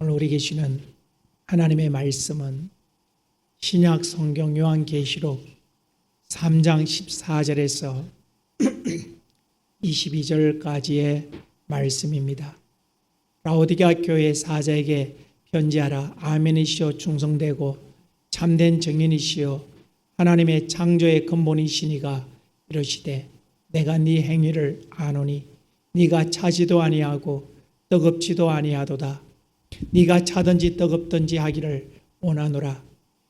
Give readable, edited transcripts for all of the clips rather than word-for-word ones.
오늘 우리 계시는 하나님의 말씀은 신약 성경 요한계시록 3장 14절에서 22절까지의 말씀입니다. 라오디게아 교회 사자에게 편지하라. 아멘이시오 충성되고 참된 증인이시오 하나님의 창조의 근본이시니가 이르시되 내가 네 행위를 아노니 네가 차지도 아니하고 뜨겁지도 아니하도다. 네가 차든지 뜨겁든지 하기를 원하노라.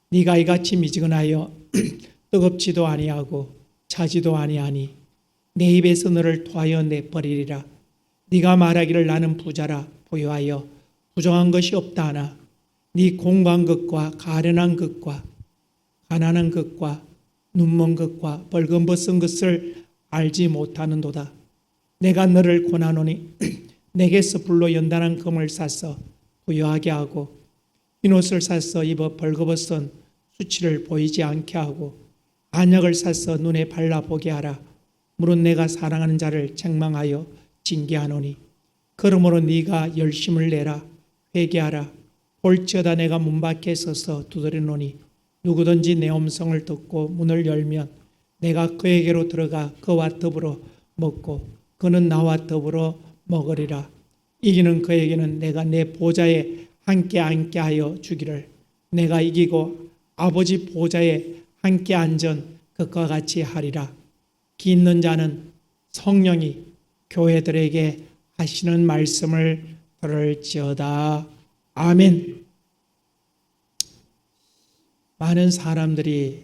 네가 이같이 미지근하여 뜨겁지도 아니하고 차지도 아니하니 내 입에서 너를 토하여 내버리리라. 네가 말하기를 나는 부자라 부유하여 부정한 것이 없다 하나 네 공고한 것과 가련한 것과 가난한 것과 눈먼 것과 벌금벗은 것을 알지 못하는도다. 내가 너를 권하노니 내게서 불로 연단한 금을 사서 부유하게 하고 흰옷을 사서 입어 벌거벗은 수치를 보이지 않게 하고 안약을 사서 눈에 발라보게 하라. 물은 내가 사랑하는 자를 책망하여 징계하노니 그러므로 네가 열심을 내라. 회개하라. 볼지어다 내가 문 밖에 서서 두드리노니 누구든지 내 음성을 듣고 문을 열면 내가 그에게로 들어가 그와 더불어 먹고 그는 나와 더불어 먹으리라. 이기는 그에게는 내가 내 보좌에 함께 앉게 하여 주기를 내가 이기고 아버지 보좌에 함께 앉은 그와 같이 하리라. 기 있는 자는 성령이 교회들에게 하시는 말씀을 들을지어다. 아멘. 많은 사람들이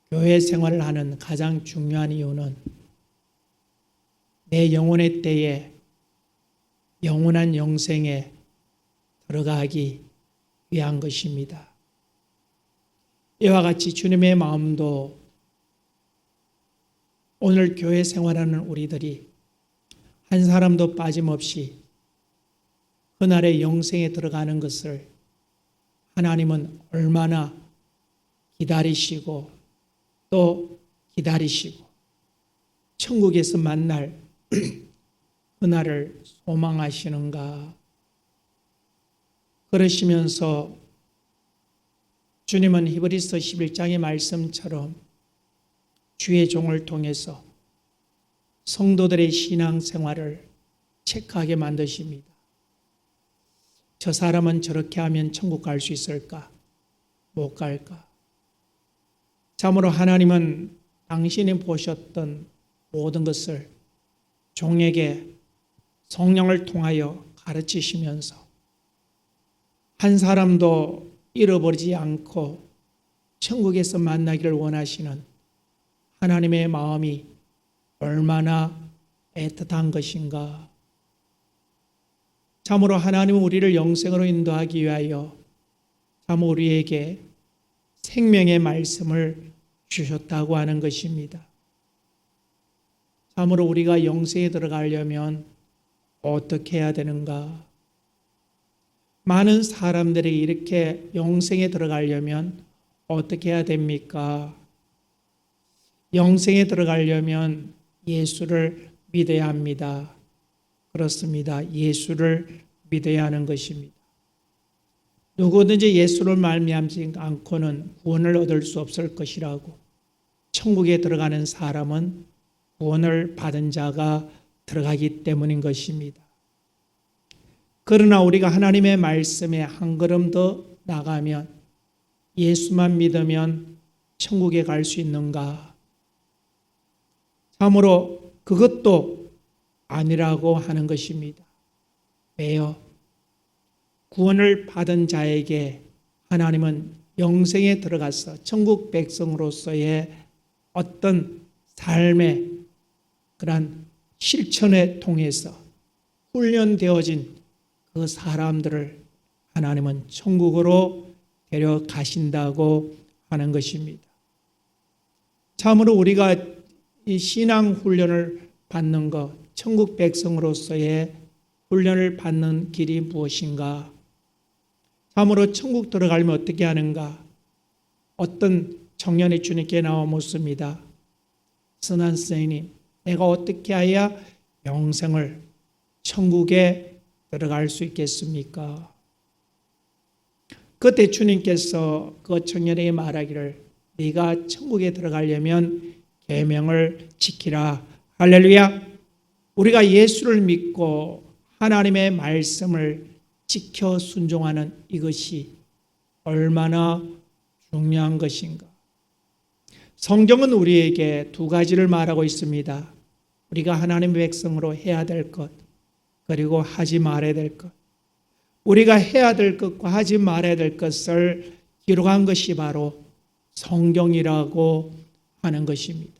교회 생활을 하는 가장 중요한 이유는 내 영혼의 때에 영원한 영생에 들어가기 위한 것입니다. 이와 같이 주님의 마음도 오늘 교회 생활하는 우리들이 한 사람도 빠짐없이 그날의 영생에 들어가는 것을 하나님은 얼마나 기다리시고 또 기다리시고 천국에서 만날 그날을 소망하시는가. 그러시면서 주님은 히브리서 11장의 말씀처럼 주의 종을 통해서 성도들의 신앙생활을 체크하게 만드십니다. 저 사람은 저렇게 하면 천국 갈 수 있을까? 못 갈까? 참으로 하나님은 당신이 보셨던 모든 것을 종에게 성령을 통하여 가르치시면서 한 사람도 잃어버리지 않고 천국에서 만나기를 원하시는 하나님의 마음이 얼마나 애틋한 것인가. 참으로 하나님은 우리를 영생으로 인도하기 위하여 참 우리에게 생명의 말씀을 주셨다고 하는 것입니다. 참으로 우리가 영생에 들어가려면 어떻게 해야 되는가? 많은 사람들이 이렇게 영생에 들어가려면 어떻게 해야 됩니까? 영생에 들어가려면 예수를 믿어야 합니다. 그렇습니다. 예수를 믿어야 하는 것입니다. 누구든지 예수를 말미암지 않고는 구원을 얻을 수 없을 것이라고 천국에 들어가는 사람은 구원을 받은 자가 들어가기 때문인 것입니다. 그러나 우리가 하나님의 말씀에 한 걸음 더 나가면 예수만 믿으면 천국에 갈 수 있는가? 참으로 그것도 아니라고 하는 것입니다. 왜요? 구원을 받은 자에게 하나님은 영생에 들어가서 천국 백성으로서의 어떤 삶의 그러한 실천에 통해서 훈련되어진 그 사람들을 하나님은 천국으로 데려가신다고 하는 것입니다. 참으로 우리가 이 신앙 훈련을 받는 것, 천국 백성으로서의 훈련을 받는 길이 무엇인가? 참으로 천국 들어가려면 어떻게 하는가? 어떤 청년이 주님께 나와 묻습니다. 선한 선생님, 내가 어떻게 해야 영생을 천국에 들어갈 수 있겠습니까? 그때 주님께서 그 청년에게 말하기를 네가 천국에 들어가려면 계명을 지키라. 할렐루야. 우리가 예수를 믿고 하나님의 말씀을 지켜 순종하는 이것이 얼마나 중요한 것인가. 성경은 우리에게 두 가지를 말하고 있습니다. 우리가 하나님의 백성으로 해야 될 것, 그리고 하지 말아야 될 것. 우리가 해야 될 것과 하지 말아야 될 것을 기록한 것이 바로 성경이라고 하는 것입니다.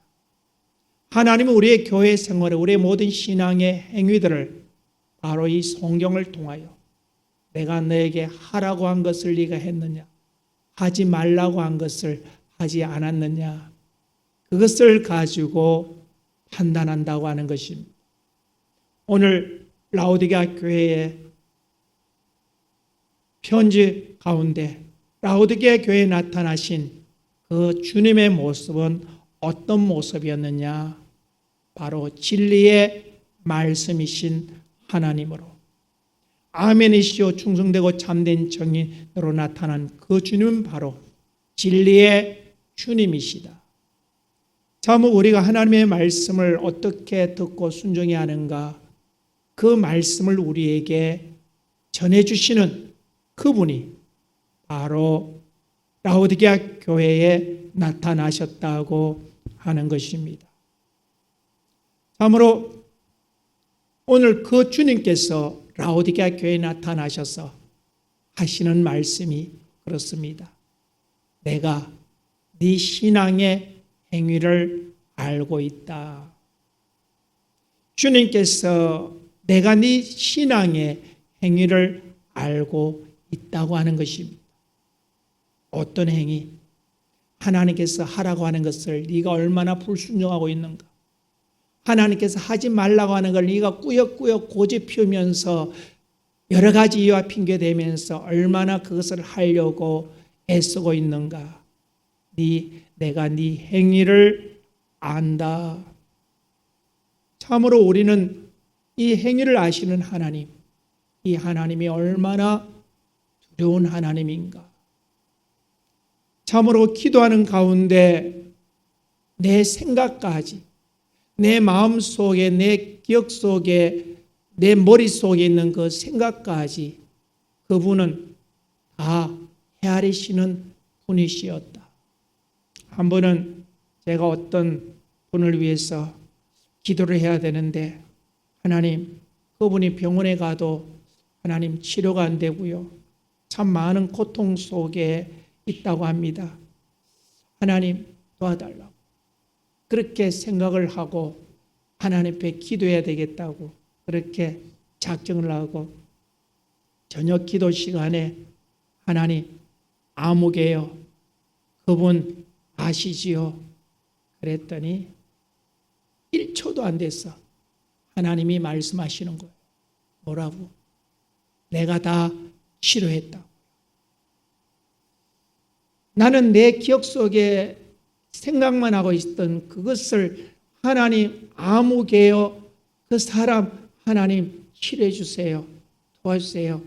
하나님은 우리의 교회 생활에 우리의 모든 신앙의 행위들을 바로 이 성경을 통하여 내가 너에게 하라고 한 것을 네가 했느냐, 하지 말라고 한 것을 하지 않았느냐, 그것을 가지고 판단한다고 하는 것입니다. 오늘 라오디게아 교회의 편지 가운데 라오디게아 교회에 나타나신 그 주님의 모습은 어떤 모습이었느냐? 바로 진리의 말씀이신 하나님으로, 아멘이시오 충성되고 참된 정인으로 나타난 그 주님은 바로 진리의 주님이시다. 참 우리가 하나님의 말씀을 어떻게 듣고 순종해야 하는가, 그 말씀을 우리에게 전해주시는 그분이 바로 라오디게아 교회에 나타나셨다고 하는 것입니다. 참으로 오늘 그 주님께서 라오디게아 교회에 나타나셔서 하시는 말씀이 그렇습니다. 내가 네 신앙의 행위를 알고 있다. 주님께서 내가 네 신앙의 행위를 알고 있다고 하는 것입니다. 어떤 행위? 하나님께서 하라고 하는 것을 네가 얼마나 불순종하고 있는가? 하나님께서 하지 말라고 하는 걸 네가 꾸역꾸역 고집 피우면서 여러 가지 이유와 핑계 대면서 얼마나 그것을 하려고 애쓰고 있는가? 내가 네 행위를 안다. 참으로 우리는 이 행위를 아시는 하나님, 이 하나님이 얼마나 두려운 하나님인가. 참으로 기도하는 가운데 내 생각까지, 내 마음 속에, 내 기억 속에, 내 머릿속에 있는 그 생각까지 그분은 다 헤아리시는 분이시었다. 한 번은 제가 어떤 분을 위해서 기도를 해야 되는데 하나님, 그분이 병원에 가도 하나님 치료가 안 되고요. 참 많은 고통 속에 있다고 합니다. 하나님 도와달라고. 그렇게 생각을 하고 하나님 앞에 기도해야 되겠다고 그렇게 작정을 하고 저녁 기도 시간에 하나님 아무개요. 그분 아시지요? 그랬더니 1초도 안 됐어. 하나님이 말씀하시는 거예요. 뭐라고? 내가 다 치료했다고. 나는 내 기억 속에 생각만 하고 있던 그것을 하나님 아무개요. 그 사람 하나님 치료해 주세요. 도와주세요.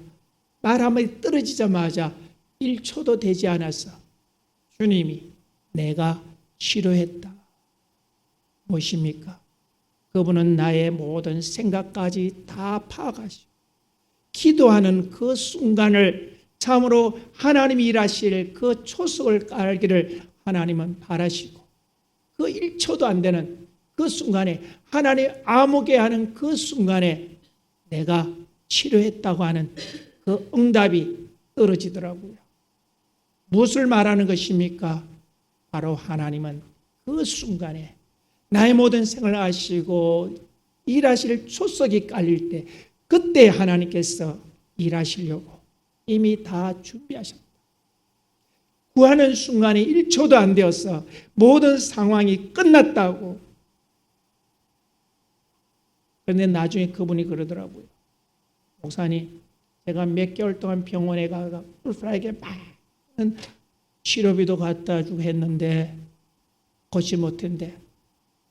말 한마디 떨어지자마자 1초도 되지 않았어. 주님이 내가 치료했다. 무엇입니까? 그분은 나의 모든 생각까지 다 파악하시고 기도하는 그 순간을 참으로 하나님이 일하실 그 초석을 깔기를 하나님은 바라시고 그 1초도 안 되는 그 순간에 하나님 아무개 하는 그 순간에 내가 치료했다고 하는 그 응답이 떨어지더라고요. 무엇을 말하는 것입니까? 바로 하나님은 그 순간에 나의 모든 생을 아시고 일하실 초석이 깔릴 때 그때 하나님께서 일하시려고 이미 다 준비하셨다. 구하는 순간에 1초도 안 되어서 모든 상황이 끝났다고. 그런데 나중에 그분이 그러더라고요. 목사님, 제가 몇 개월 동안 병원에 가서 불편하게 많은 치료비도 갖다 주고 했는데 걷지 못했는데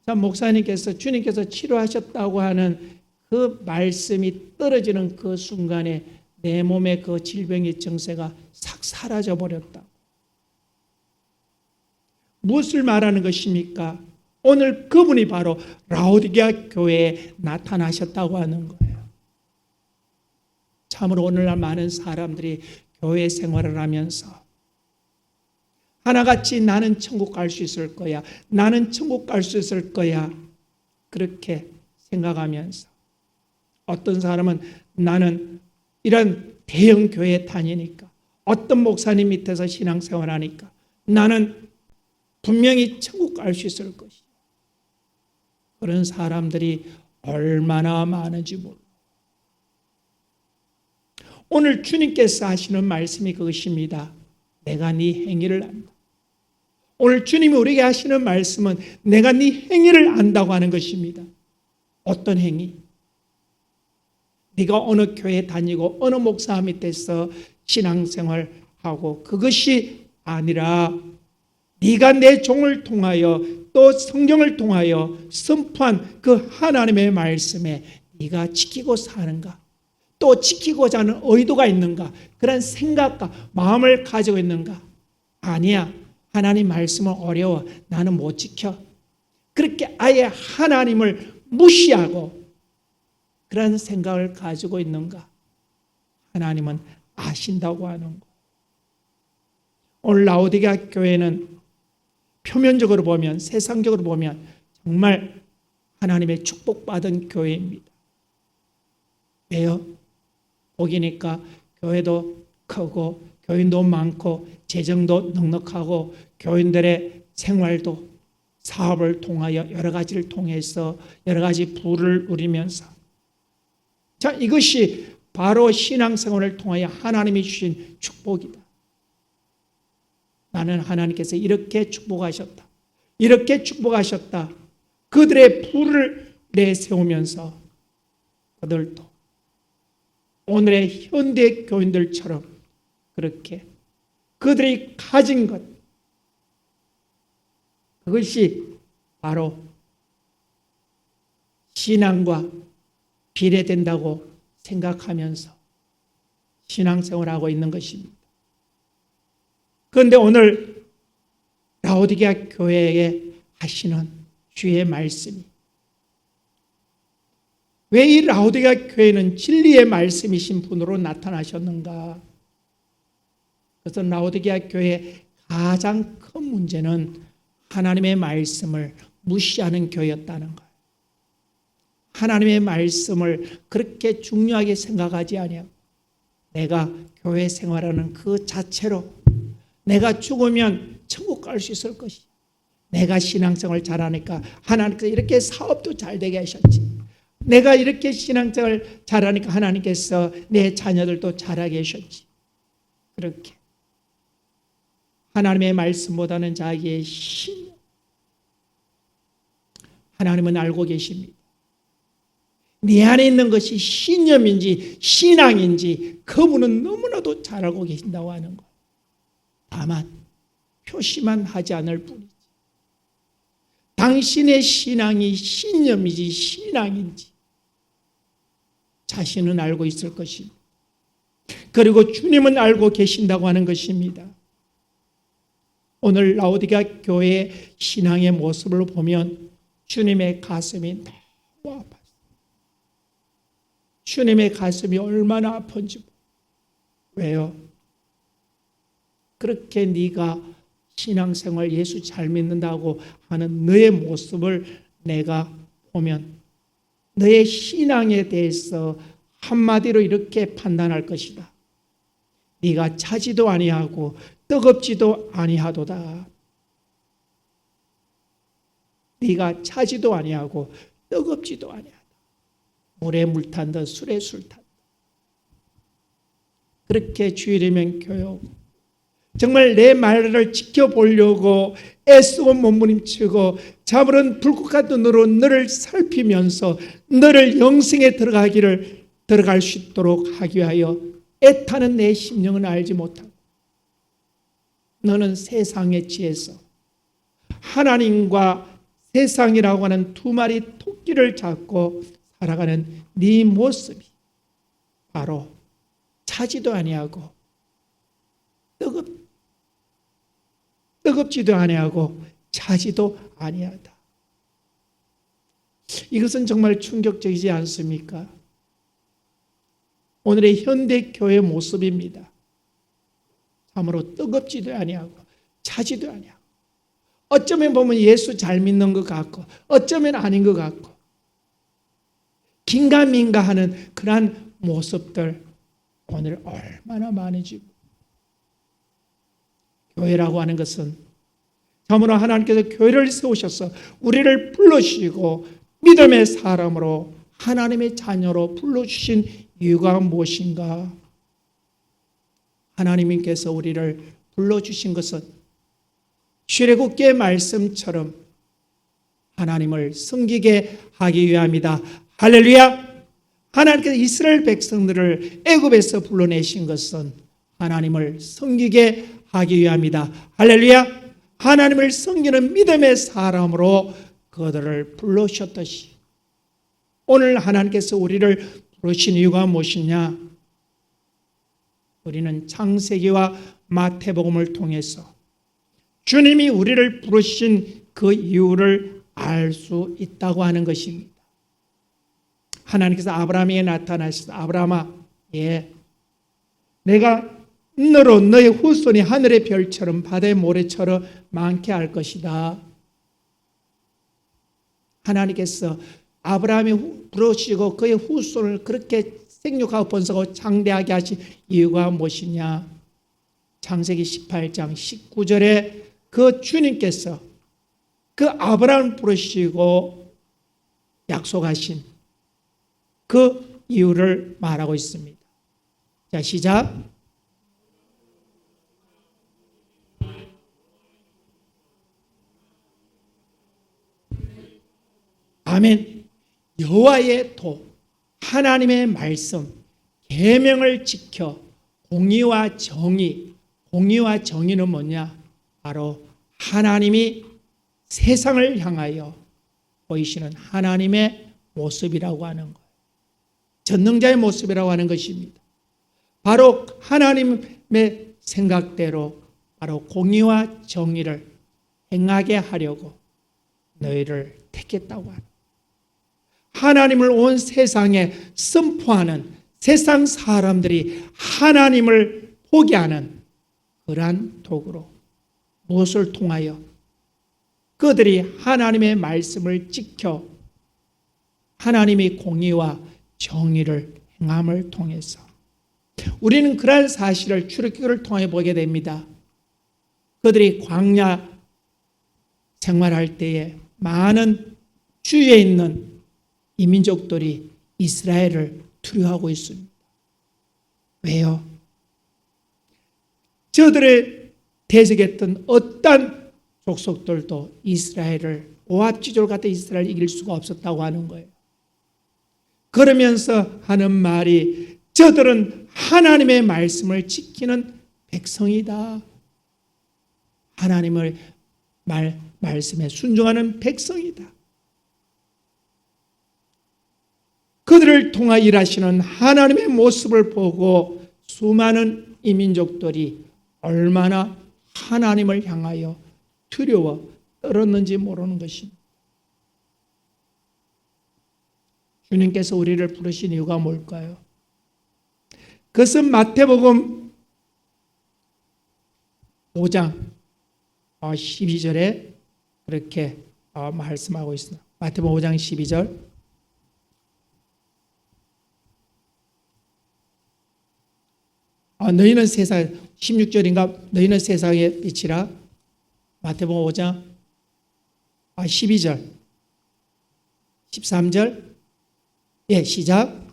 자, 목사님께서 주님께서 치료하셨다고 하는 그 말씀이 떨어지는 그 순간에 내 몸의 그 질병의 증세가 싹 사라져 버렸다. 무엇을 말하는 것입니까? 오늘 그분이 바로 라오디게아 교회에 나타나셨다고 하는 거예요. 참으로 오늘날 많은 사람들이 교회 생활을 하면서 하나같이 나는 천국 갈 수 있을 거야, 나는 천국 갈 수 있을 거야, 그렇게 생각하면서 어떤 사람은 나는 이런 대형 교회에 다니니까, 어떤 목사님 밑에서 신앙생활하니까 나는 분명히 천국 갈 수 있을 것이야. 그런 사람들이 얼마나 많은지 몰라. 오늘 주님께서 하시는 말씀이 그것입니다. 내가 네 행위를 안다. 오늘 주님이 우리에게 하시는 말씀은 내가 네 행위를 안다고 하는 것입니다. 어떤 행위? 네가 어느 교회 다니고 어느 목사 밑에서 신앙생활하고 그것이 아니라 네가 내 종을 통하여 또 성경을 통하여 선포한 그 하나님의 말씀에 네가 지키고 사는가? 또 지키고자 하는 의도가 있는가? 그런 생각과 마음을 가지고 있는가? 아니야. 하나님 말씀은 어려워. 나는 못 지켜. 그렇게 아예 하나님을 무시하고 그런 생각을 가지고 있는가? 하나님은 아신다고 하는 거. 오늘 라오디게아 교회는 표면적으로 보면, 세상적으로 보면 정말 하나님의 축복받은 교회입니다. 왜요? 보기니까 교회도 크고 교인도 많고 재정도 넉넉하고 교인들의 생활도 사업을 통하여 여러 가지를 통해서 여러 가지 부를 누리면서, 자, 이것이 바로 신앙생활을 통하여 하나님이 주신 축복이다. 나는 하나님께서 이렇게 축복하셨다, 이렇게 축복하셨다. 그들의 부를 내세우면서 그들도 오늘의 현대 교인들처럼 그렇게 그들이 가진 것, 그것이 바로 신앙과 비례된다고 생각하면서 신앙생활하고 있는 것입니다. 그런데 오늘 라오디게아 교회에 하시는 주의 말씀이, 왜 이 라오디게아 교회는 진리의 말씀이신 분으로 나타나셨는가? 그래서 라오디게아 교회의 가장 큰 문제는 하나님의 말씀을 무시하는 교회였다는 거예요. 하나님의 말씀을 그렇게 중요하게 생각하지 아니하고 내가 교회 생활하는 그 자체로 내가 죽으면 천국 갈 수 있을 것이, 내가 신앙생활 잘하니까 하나님께서 이렇게 사업도 잘 되게 하셨지, 내가 이렇게 신앙생활 잘하니까 하나님께서 내 자녀들도 잘하게 하셨지, 그렇게 하나님의 말씀보다는 자기의 신념, 하나님은 알고 계십니다. 네 안에 있는 것이 신념인지 신앙인지 그분은 너무나도 잘 알고 계신다고 하는 거예요. 다만 표시만 하지 않을 뿐이지, 당신의 신앙이 신념이지 신앙인지 자신은 알고 있을 것입니다. 그리고 주님은 알고 계신다고 하는 것입니다. 오늘 라오디게아 교회의 신앙의 모습을 보면 주님의 가슴이 너무 아팠어요. 주님의 가슴이 얼마나 아픈지. 왜요? 그렇게 네가 신앙생활 예수 잘 믿는다고 하는 너의 모습을 내가 보면 너의 신앙에 대해서 한마디로 이렇게 판단할 것이다. 네가 차지도 아니하고 뜨겁지도 아니하도다. 네가 차지도 아니하고 뜨겁지도 아니하다. 물에 물 탄다, 술에 술 탄다. 그렇게 주일이면 교회, 정말 내 말을 지켜보려고 애쓰고 몸부림치고 자부른 불꽃 같은 눈으로 너를 살피면서 너를 영생에 들어갈 수 있도록 하기 위하여 애타는 내 심령은 알지 못하고, 너는 세상의 지혜서 하나님과 세상이라고 하는 두 마리 토끼를 잡고 살아가는 네 모습이 바로 차지도 아니하고 뜨겁지도 아니하고 차지도 아니하다. 이것은 정말 충격적이지 않습니까? 오늘의 현대 교회 모습입니다. 참으로 뜨겁지도 아니하고 차지도 아니하고, 어쩌면 보면 예수 잘 믿는 것 같고 어쩌면 아닌 것 같고, 긴가민가하는 그러한 모습들 오늘 얼마나 많은지. 교회라고 하는 것은 참으로 하나님께서 교회를 세우셔서 우리를 불러주시고 믿음의 사람으로 하나님의 자녀로 불러주신 이유가 무엇인가? 하나님께서 우리를 불러주신 것은 출애굽기의 말씀처럼 하나님을 섬기게 하기 위함이다. 할렐루야! 하나님께서 이스라엘 백성들을 애굽에서 불러내신 것은 하나님을 섬기게 하기 위함이다. 할렐루야! 하나님을 섬기는 믿음의 사람으로 그들을 불러주셨듯이 오늘 하나님께서 우리를 부르신 이유가 무엇이냐? 우리는 창세기와 마태복음을 통해서 주님이 우리를 부르신 그 이유를 알 수 있다고 하는 것입니다. 하나님께서 아브라함에게 나타나셔서 아브라함아, 내가 너로 너의 후손이 하늘의 별처럼 바다의 모래처럼 많게 할 것이다. 하나님께서 아브라함이 부르시고 그의 후손을 그렇게 생육하고 번성하고 장대하게 하신 이유가 무엇이냐? 창세기 18장 19절에 그 주님께서 그 아브라함을 부르시고 약속하신 그 이유를 말하고 있습니다. 자, 시작. 아멘. 여호와의 도, 하나님의 말씀, 계명을 지켜 공의와 정의는 뭐냐? 바로 하나님이 세상을 향하여 보이시는 하나님의 모습이라고 하는 거예요. 전능자의 모습이라고 하는 것입니다. 바로 하나님의 생각대로 바로 공의와 정의를 행하게 하려고 너희를 택했다고 하는, 하나님을 온 세상에 선포하는 세상 사람들이 하나님을 보게 하는 그러한 도구로, 무엇을 통하여? 그들이 하나님의 말씀을 지켜 하나님이 공의와 정의를 행함을 통해서 우리는 그러한 사실을 출애굽기를 통해 보게 됩니다. 그들이 광야 생활할 때에 많은 주위에 있는 이민족들이 이스라엘을 두려워하고 있습니다. 왜요? 저들의 대적했던 어떤 족속들도 이스라엘을, 오합지졸 같은 이스라엘을 이길 수가 없었다고 하는 거예요. 그러면서 하는 말이 저들은 하나님의 말씀을 지키는 백성이다. 하나님을 말씀에 순종하는 백성이다. 그들을 통하 일하시는 하나님의 모습을 보고 수많은 이민족들이 얼마나 하나님을 향하여 두려워 떨었는지 모르는 것입니다. 주님께서 우리를 부르신 이유가 뭘까요? 그것은 마태복음 5장 12절에 그렇게 말씀하고 있습니다. 마태복음 5장 12절. 너희는 세상, 16절인가? 너희는 세상의 빛이라. 마태복음 5장 12절 13절. 시작.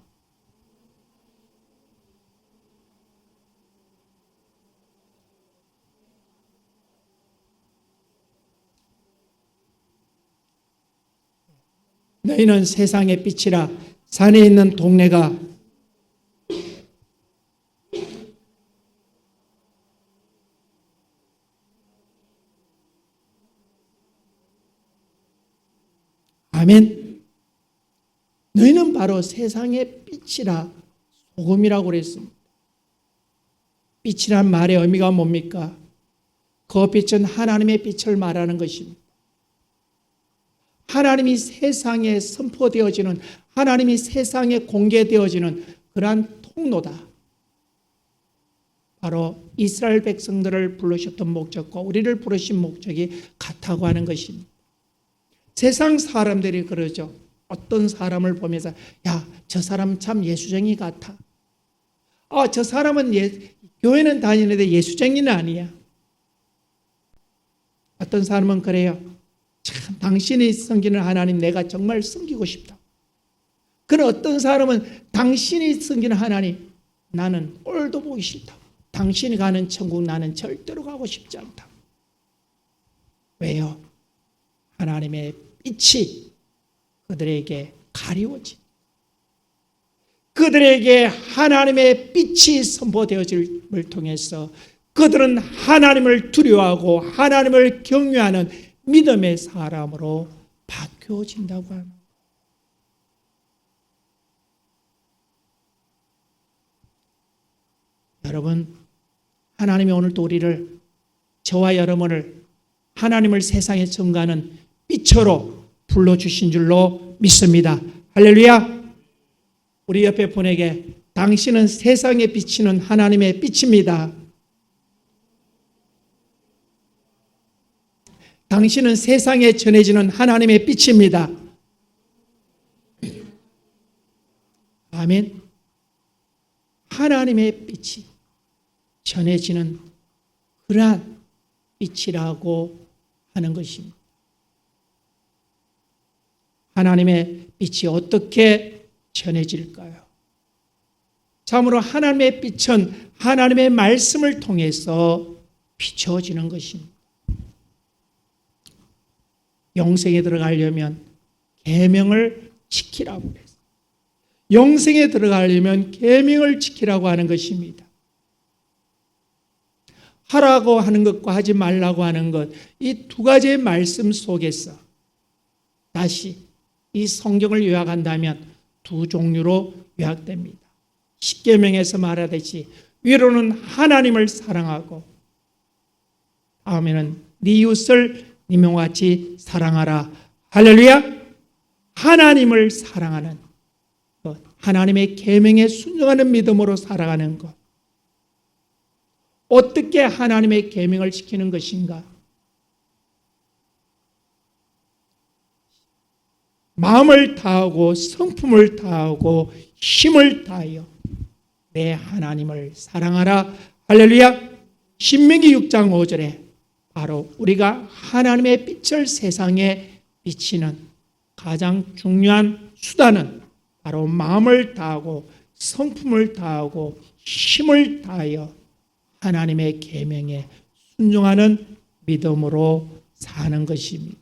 너희는 세상의 빛이라. 산에 있는 동네가 아멘. 너희는 바로 세상의 빛이라 소금이라고 그랬습니다. 빛이란 말의 의미가 뭡니까? 그 빛은 하나님의 빛을 말하는 것입니다. 하나님이 세상에 선포되어지는, 하나님이 세상에 공개되어지는 그러한 통로다. 바로 이스라엘 백성들을 부르셨던 목적과 우리를 부르신 목적이 같다고 하는 것입니다. 세상 사람들이 그러죠. 어떤 사람을 보면서 야, 저 사람 참 예수쟁이 같아. 저 사람은 교회는 다니는데 예수쟁이는 아니야. 어떤 사람은 그래요. 참 당신이 섬기는 하나님 내가 정말 섬기고 싶다. 그런 어떤 사람은 당신이 섬기는 하나님 나는 꼴도 보기 싫다. 당신이 가는 천국 나는 절대로 가고 싶지 않다. 왜요? 하나님의 빛이 그들에게 가리워진, 그들에게 하나님의 빛이 선포되어짐을 통해서 그들은 하나님을 두려워하고 하나님을 경외하는 믿음의 사람으로 바뀌어진다고 합니다. 여러분, 하나님이 오늘도 우리를, 저와 여러분을 하나님을 세상에 전가하는 빛으로 불러주신 줄로 믿습니다. 할렐루야. 우리 옆에 분에게 당신은 세상에 비치는 하나님의 빛입니다. 당신은 세상에 전해지는 하나님의 빛입니다. 아멘. 하나님의 빛이 전해지는 그러한 빛이라고 하는 것입니다. 하나님의 빛이 어떻게 전해질까요? 참으로 하나님의 빛은 하나님의 말씀을 통해서 비춰지는 것입니다. 영생에 들어가려면 계명을 지키라고 했습니다. 영생에 들어가려면 계명을 지키라고 하는 것입니다. 하라고 하는 것과 하지 말라고 하는 것, 이 두 가지의 말씀 속에서 다시 이 성경을 요약한다면 두 종류로 요약됩니다. 십계명에서 말하듯이 위로는 하나님을 사랑하고 다음에는 네 이웃을 네 몸과 같이 사랑하라. 할렐루야. 하나님을 사랑하는 것, 하나님의 계명에 순종하는 믿음으로 살아가는 것. 어떻게 하나님의 계명을 지키는 것인가? 마음을 다하고 성품을 다하고 힘을 다하여 내 하나님을 사랑하라. 할렐루야. 신명기 6장 5절에 바로 우리가 하나님의 빛을 세상에 비치는 가장 중요한 수단은 바로 마음을 다하고 성품을 다하고 힘을 다하여 하나님의 계명에 순종하는 믿음으로 사는 것입니다.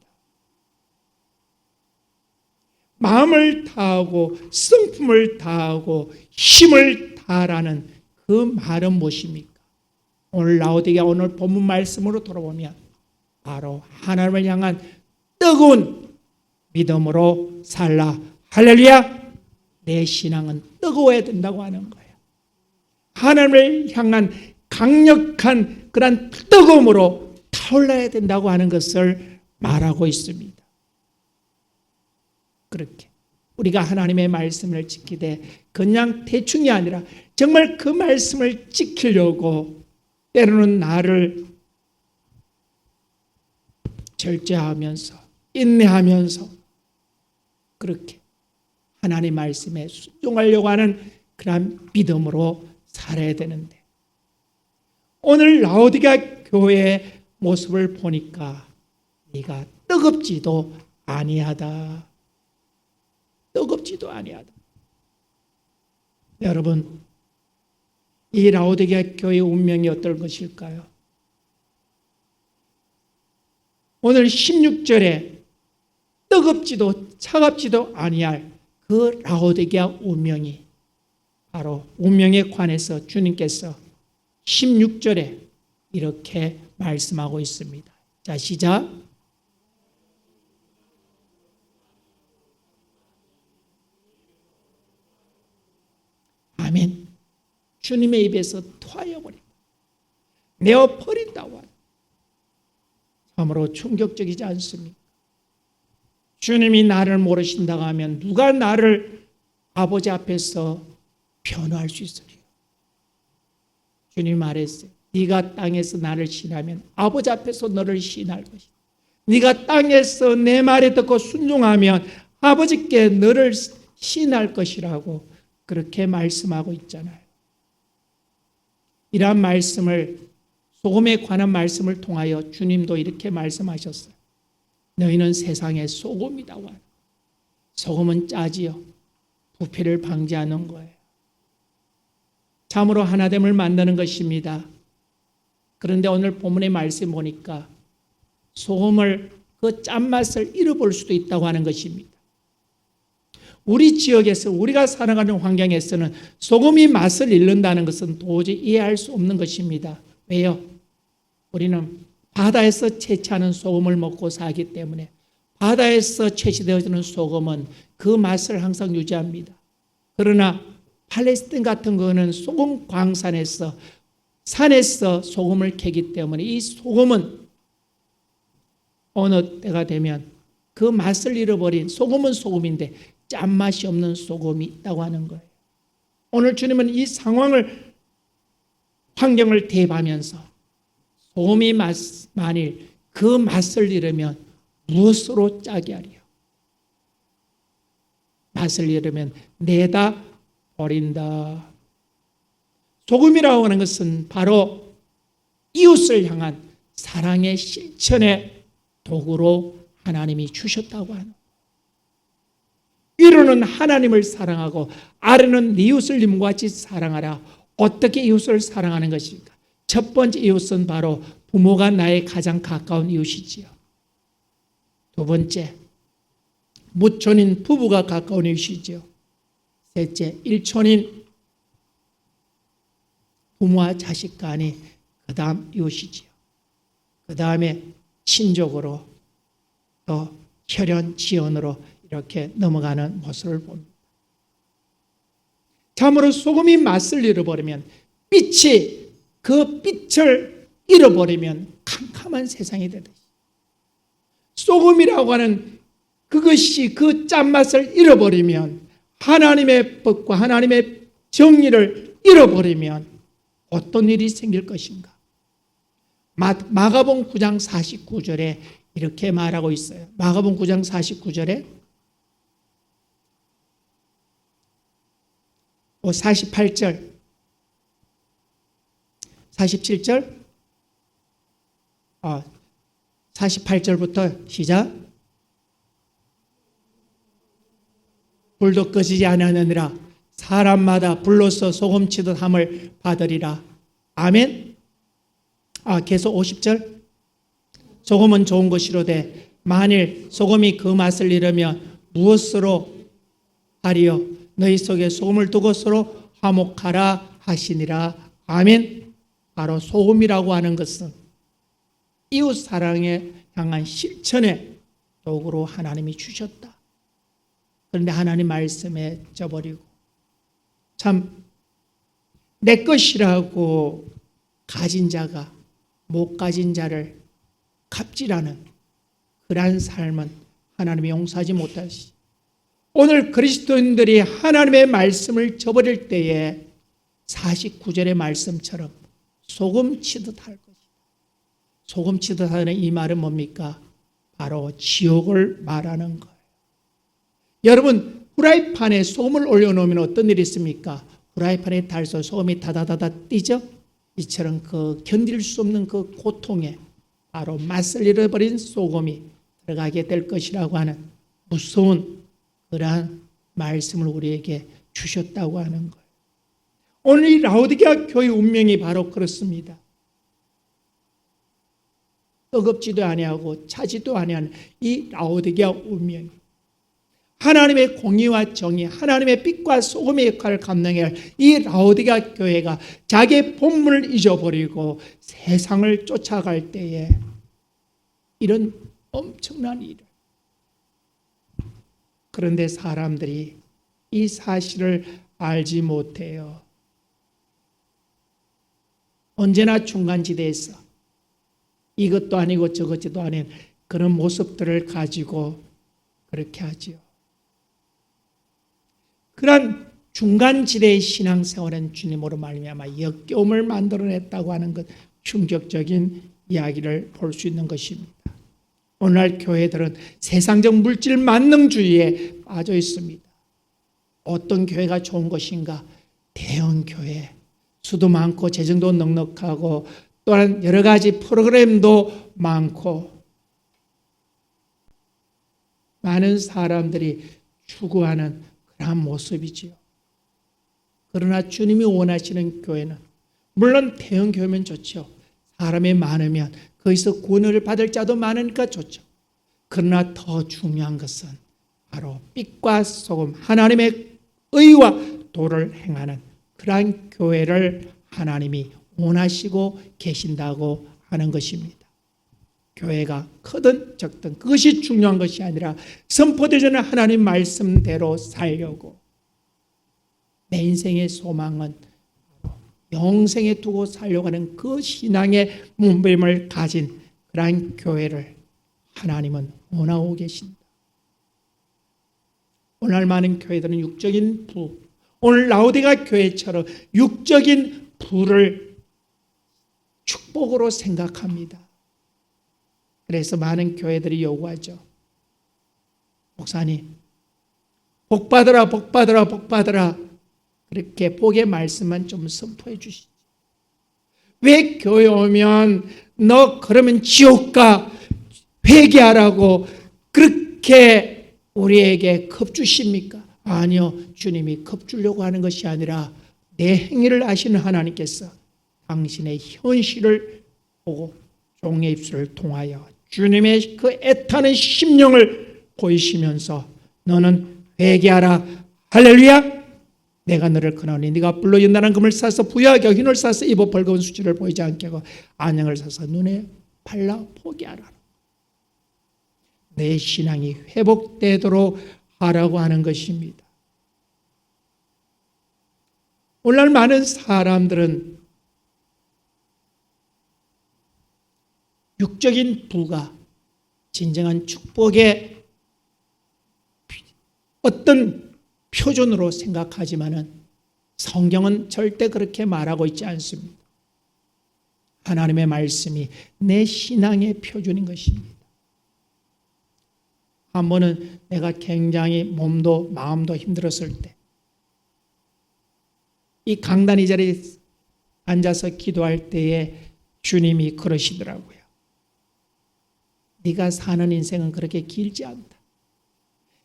마음을 다하고 성품을 다하고 힘을 다하라는 그 말은 무엇입니까? 오늘 라오디게아 오늘 본문 말씀으로 돌아보면 바로 하나님을 향한 뜨거운 믿음으로 살라. 할렐루야. 내 신앙은 뜨거워야 된다고 하는 거예요. 하나님을 향한 강력한 그런 뜨거움으로 타올라야 된다고 하는 것을 말하고 있습니다. 그렇게 우리가 하나님의 말씀을 지키되 그냥 대충이 아니라 정말 그 말씀을 지키려고 때로는 나를 절제하면서 인내하면서 그렇게 하나님 말씀에 순종하려고 하는 그런 믿음으로 살아야 되는데 오늘 라오디게아 교회의 모습을 보니까 네가 뜨겁지도 아니하다. 뜨겁지도 아니하다. 여러분, 이 라오디게아 교회의 운명이 어떨 것일까요? 오늘 16절에 뜨겁지도 차갑지도 아니할 그 라오디게아 운명이 바로 운명에 관해서 주님께서 16절에 이렇게 말씀하고 있습니다. 자, 시작. 아멘. 주님의 입에서 토하여 버린다. 내어 버린다고 하는. 참으로 충격적이지 않습니까? 주님이 나를 모르신다고 하면 누가 나를 아버지 앞에서 변호할 수 있으리요? 주님 말했어요. 네가 땅에서 나를 신하면 아버지 앞에서 너를 신할 것이다. 네가 땅에서 내 말에 듣고 순종하면 아버지께 너를 신할 것이라고 그렇게 말씀하고 있잖아요. 이러한 말씀을, 소금에 관한 말씀을 통하여 주님도 이렇게 말씀하셨어요. 너희는 세상의 소금이라고 하는. 소금은 짜지요. 부패를 방지하는 거예요. 참으로 하나됨을 만드는 것입니다. 그런데 오늘 본문의 말씀 보니까 소금을 그 짠맛을 잃어볼 수도 있다고 하는 것입니다. 우리 지역에서 우리가 살아가는 환경에서는 소금이 맛을 잃는다는 것은 도저히 이해할 수 없는 것입니다. 왜요? 우리는 바다에서 채취하는 소금을 먹고 살기 때문에 바다에서 채취되어지는 소금은 그 맛을 항상 유지합니다. 그러나 팔레스틴 같은 거는 소금 광산에서 산에서 소금을 캐기 때문에 이 소금은 어느 때가 되면 그 맛을 잃어버린, 소금은 소금인데 짠맛이 없는 소금이 있다고 하는 거예요. 오늘 주님은 이 상황을, 환경을 대입하면서 소금이 만일 그 맛을 잃으면 무엇으로 짜게 하리요? 맛을 잃으면 내다 버린다. 소금이라고 하는 것은 바로 이웃을 향한 사랑의 실천의 도구로 하나님이 주셨다고 하는. 위로는 하나님을 사랑하고 아래는 이웃을 님과 같이 사랑하라. 어떻게 이웃을 사랑하는 것입니까? 첫 번째 이웃은 바로 부모가 나의 가장 가까운 이웃이지요. 두 번째, 무촌인 부부가 가까운 이웃이지요. 셋째, 일촌인 부모와 자식 간이 그 다음 이웃이지요. 그 다음에 친족으로 또 혈연 지연으로 이렇게 넘어가는 모습을 봅니다. 참으로 소금이 맛을 잃어버리면, 빛이 그 빛을 잃어버리면 캄캄한 세상이 되듯이, 소금이라고 하는 그것이 그 짠맛을 잃어버리면, 하나님의 법과 하나님의 정의를 잃어버리면 어떤 일이 생길 것인가? 마가복음 9장 49절에 이렇게 말하고 있어요. 마가복음 9장 49절에 48절, 47절, 48절부터 시작. 불도 꺼지지 아니하느니라. 사람마다 불로서 소금치듯 함을 받으리라. 아멘. 계속 50절. 소금은 좋은 것이로되 만일 소금이 그 맛을 잃으면 무엇으로 하리요? 너희 속에 소금을 두고 서로 화목하라 하시니라. 아멘. 바로 소금이라고 하는 것은 이웃 사랑에 향한 실천의 도구로 하나님이 주셨다. 그런데 하나님 말씀에 져버리고 참 내 것이라고 가진 자가 못 가진 자를 갑질하는 그러한 삶은 하나님이 용서하지 못하시. 오늘 그리스도인들이 하나님의 말씀을 저버릴 때에 49절의 말씀처럼 소금 치듯 할 것이다. 소금 치듯 하는 이 말은 뭡니까? 바로 지옥을 말하는 거예요. 여러분, 후라이팬에 소금을 올려놓으면 어떤 일이 있습니까? 후라이팬에 달서 소금이 다다다다 뛰죠? 이처럼 그 견딜 수 없는 그 고통에 바로 맛을 잃어버린 소금이 들어가게 될 것이라고 하는 무서운 그러한 말씀을 우리에게 주셨다고 하는 거예요. 오늘 이 라오디게아 교회 운명이 바로 그렇습니다. 뜨겁지도 아니하고 차지도 아니하는 이 라오디게아 운명, 하나님의 공의와 정의, 하나님의 빛과 소금의 역할을 감당해야 할 이 라오디게아 교회가 자기의 본분을 잊어버리고 세상을 쫓아갈 때에 이런 엄청난 일을, 그런데 사람들이 이 사실을 알지 못해요. 언제나 중간지대에서 이것도 아니고 저것도 아닌 그런 모습들을 가지고 그렇게 하지요. 그런 중간지대의 신앙생활은 주님으로 말미암아 역겨움을 만들어냈다고 하는 것, 충격적인 이야기를 볼 수 있는 것입니다. 오늘날 교회들은 세상적 물질 만능주의에 빠져 있습니다. 어떤 교회가 좋은 것인가? 대형 교회, 수도 많고 재정도 넉넉하고 또한 여러 가지 프로그램도 많고 많은 사람들이 추구하는 그러한 모습이지요. 그러나 주님이 원하시는 교회는 물론 대형 교회면 좋죠. 사람이 많으면 거기서 구원을 받을 자도 많으니까 좋죠. 그러나 더 중요한 것은 바로 빛과 소금, 하나님의 의와 도를 행하는 그러한 교회를 하나님이 원하시고 계신다고 하는 것입니다. 교회가 크든 적든 그것이 중요한 것이 아니라 선포되는 하나님 말씀대로 살려고, 내 인생의 소망은 영생에 두고 살려고 하는 그 신앙의 몸부림을 가진 그러한 교회를 하나님은 원하고 계신다. 오늘 많은 교회들은 육적인 부, 오늘 라오디가 교회처럼 육적인 부를 축복으로 생각합니다. 그래서 많은 교회들이 요구하죠. 목사님, 복 받으라, 복 받으라, 복 받으라. 그렇게 복의 말씀만 좀 선포해 주시죠. 왜 교회 오면 너 그러면 지옥 가, 회개하라고 그렇게 우리에게 겁주십니까? 아니요, 주님이 겁주려고 하는 것이 아니라 내 행위를 아시는 하나님께서 당신의 현실을 보고 종의 입술을 통하여 주님의 그 애타는 심령을 보이시면서 너는 회개하라, 할렐루야, 내가 너를 그나니 네가 불로 연단한 금을 싸서 부여하게 하고 흰을 싸서 입어 벌거운 수치를 보이지 않게 하고 안양을 싸서 눈에 발라 포기하라. 내 신앙이 회복되도록 하라고 하는 것입니다. 오늘날 많은 사람들은 육적인 부가 진정한 축복의 어떤 표준으로 생각하지만은 성경은 절대 그렇게 말하고 있지 않습니다. 하나님의 말씀이 내 신앙의 표준인 것입니다. 한 번은 내가 굉장히 몸도 마음도 힘들었을 때 이 강단 이 자리에 앉아서 기도할 때에 주님이 그러시더라고요. 네가 사는 인생은 그렇게 길지 않다.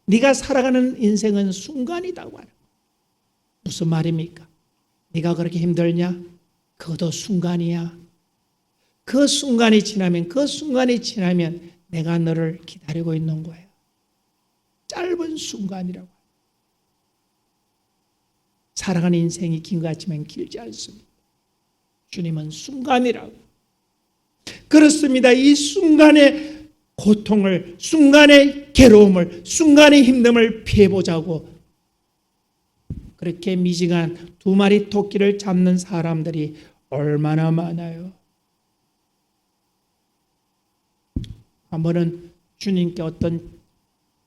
네가 살아가는 인생은 순간이다고 하는 거예요. 무슨 말입니까? 네가 그렇게 힘들냐? 그것도 순간이야. 그 순간이 지나면 내가 너를 기다리고 있는 거예요. 짧은 순간이라고. 살아가는 인생이 긴 것 같지만 길지 않습니다. 주님은 순간이라고. 그렇습니다. 이 순간의 고통을, 순간의 괴로움을, 순간의 힘듦을 피해보자고 그렇게 미지간 2마리 토끼를 잡는 사람들이 얼마나 많아요. 한 번은 주님께 어떤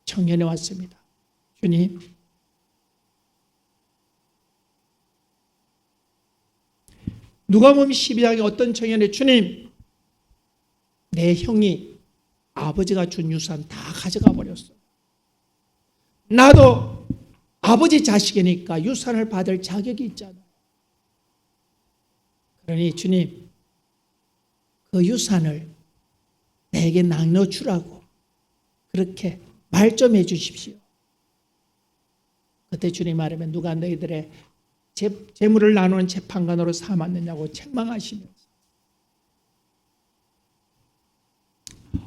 청년이 왔습니다. 주님, 누가복음 12장에 어떤 청년이 주님, 내 형이 아버지가 준 유산 다 가져가 버렸어. 나도 아버지 자식이니까 유산을 받을 자격이 있잖아. 그러니 주님, 그 유산을 내게 나눠주라고 그렇게 말 좀 해주십시오. 그때 주님 말하면 누가 너희들의 재물을 나누는 재판관으로 삼았느냐고 책망하시면서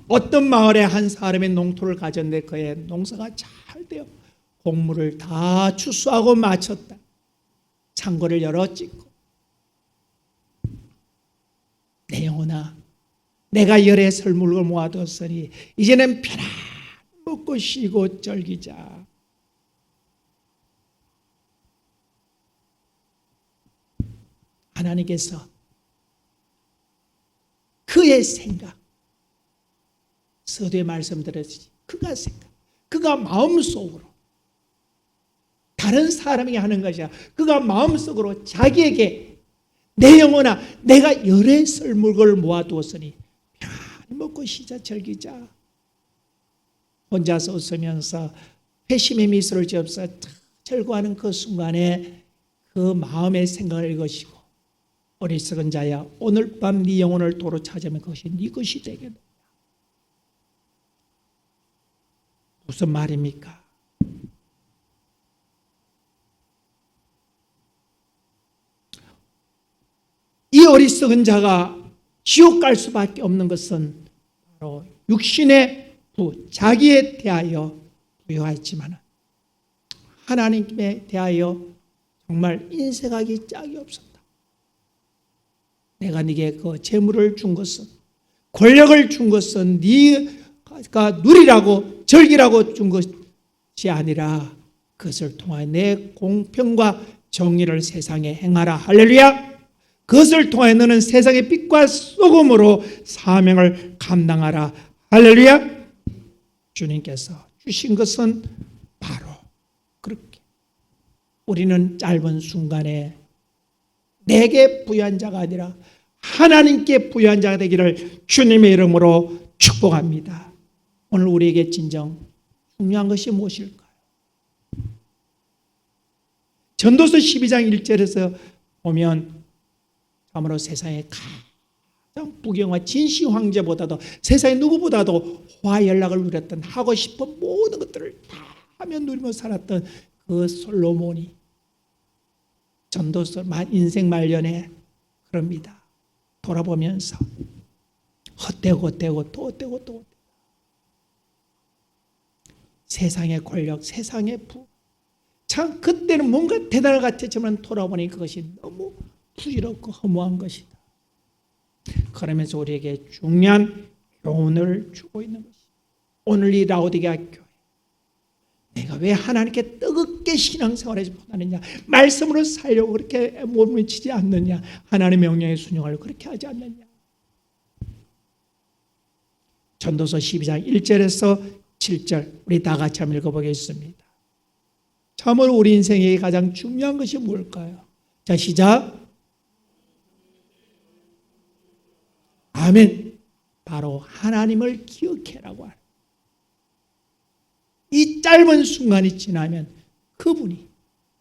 어떤 마을에 한 사람의 농토를 가졌는데 그의 농사가 잘 되어 곡물을 다 추수하고 마쳤다. 창고를 열어 찍고 내 영혼아, 내가 열의 설물을 모아뒀으니 이제는 편안 먹고 쉬고 즐기자. 하나님께서 그의 생각, 서두에 말씀드렸듯이 그가 마음속으로 다른 사람에게 하는 것이야. 그가 마음속으로 자기에게 내 영혼아 내가 열의 썰물을 모아두었으니 편히 먹고 쉬자 즐기자. 혼자서 웃으면서 회심의 미소를 지어서 절구하는 그 순간에 그 마음의 생각을 이것이고 어리석은 자야 오늘 밤 네 영혼을 도로 찾으면 그것이 네 것이 되겠다. 무슨 말입니까? 이 어리석은 자가 지옥 갈 수밖에 없는 것은 바로 육신의 자기에 대하여 부여했지만 하나님께 대하여 정말 인색하기 짝이 없었다. 내가 네게 그 재물을 준 것은 권력을 준 것은 네가 누리라고 즐기라고 준 것이 아니라 그것을 통하여 내 공평과 정의를 세상에 행하라. 할렐루야. 그것을 통하여 너는 세상의 빛과 소금으로 사명을 감당하라. 할렐루야. 주님께서 주신 것은 바로 그렇게 우리는 짧은 순간에 내게 부여한 자가 아니라 하나님께 부여한 자가 되기를 주님의 이름으로 축복합니다. 오늘 우리에게 진정 중요한 것이 무엇일까요? 전도서 12장 1절에서 보면 참으로 세상에 가장 부경화 진시 황제보다도 세상의 누구보다도 화연락을 누렸던 하고 싶은 모든 것들을 다 하며 누리며 살았던 그 솔로몬이 전도서 인생 말년에 그럽니다. 돌아보면서 헛되고 또 헛되고 세상의 권력, 세상의 부. 참 그때는 뭔가 대단할 것 같았지만 돌아보니 그것이 너무 부질없고 허무한 것이다. 그러면서 우리에게 중요한 교훈을 주고 있는 것이다. 오늘 이 라오디게아 교회 내가 왜 하나님께 뜨겁게 신앙생활을 못하느냐, 말씀으로 살려고 그렇게 몸을 치지 않느냐, 하나님의 명령에 순종을 그렇게 하지 않느냐. 전도서 12장 1절에서 7절 우리 다 같이 한번 읽어보겠습니다. 참으로 우리 인생에 가장 중요한 것이 뭘까요? 자, 시작. 아멘. 바로 하나님을 기억해라고 하는. 이 짧은 순간이 지나면 그분이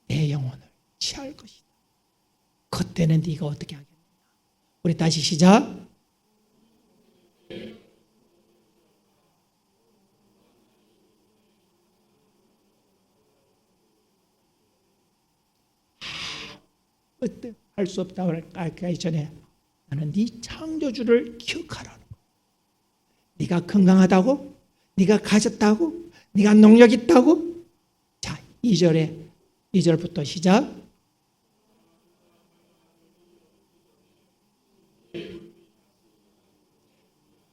내 영혼을 취할 것이다. 그때는 네가 어떻게 하겠느냐. 우리 다시 시작. 어때? 할 수 없다고 하기 전에 나는 네 창조주를 기억하라는 거야. 네가 건강하다고? 네가 가졌다고? 네가 능력 있다고? 자, 2절부터 시작.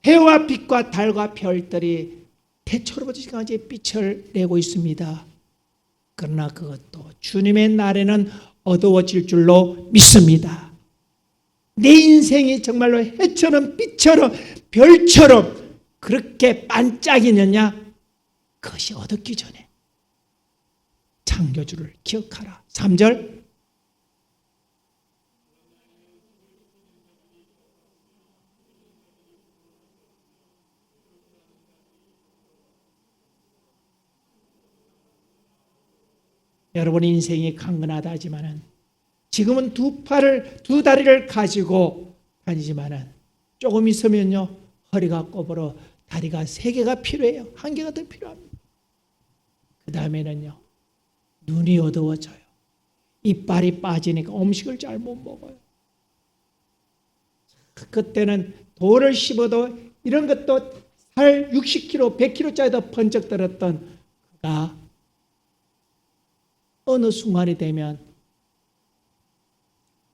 해와 빛과 달과 별들이 대초로부터 빛을 내고 있습니다. 그러나 그것도 주님의 날에는 어두워질 줄로 믿습니다. 내 인생이 정말로 해처럼 빛처럼 별처럼 그렇게 반짝이느냐? 그것이 어둡기 전에 창조주를 기억하라. 3절. 여러분 인생이 강건하다 하지만은 지금은 두 다리를 가지고 다니지만은 조금 있으면요 허리가 꼬부러 다리가 3개가 필요해요. 1개가 더 필요합니다. 그 다음에는요 눈이 어두워져요. 이빨이 빠지니까 음식을 잘 못 먹어요. 그때는 돌을 씹어도 이런 것도 살 60kg, 100kg짜리도 번쩍 들었던 그가 어느 순간이 되면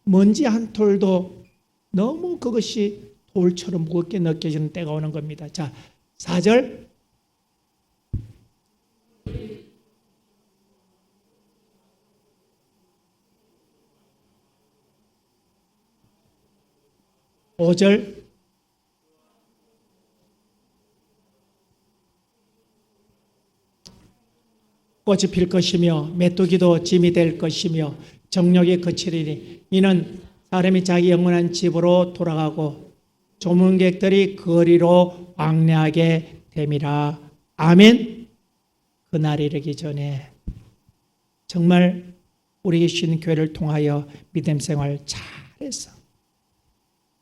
먼지 한 톨도 너무 그것이 돌처럼 무겁게 느껴지는 때가 오는 겁니다. 자, 4절. 5절 꽃이 필 것이며 메뚜기도 짐이 될 것이며 정욕이 그치리니 이는 사람이 자기 영원한 집으로 돌아가고 조문객들이 거리로 왕래하게 됨이라. 아멘. 그날이 이르기 전에 정말 우리 주신 교회를 통하여 믿음 생활 잘해서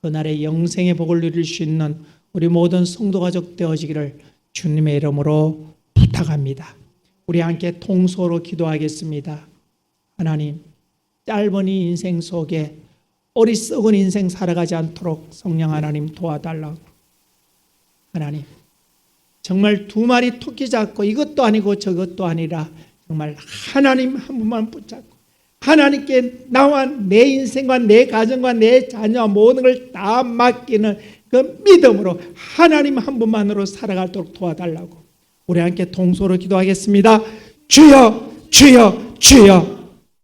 그날의 영생의 복을 누릴 수 있는 우리 모든 성도 가족 되어지기를 주님의 이름으로 부탁합니다. 우리 함께 통소로 기도하겠습니다. 하나님, 짧은 이 인생 속에 어리석은 인생 살아가지 않도록 성령 하나님 도와달라고. 하나님, 정말 두 마리 토끼 잡고 이것도 아니고 저것도 아니라 정말 하나님 한 분만 붙잡고 하나님께 나와 내 인생과 내 가정과 내 자녀와 모든 걸 다 맡기는 그 믿음으로 하나님 한 분만으로 살아가도록 도와달라고 우리 함께 통소로 기도하겠습니다. 주여, 주여, 주여.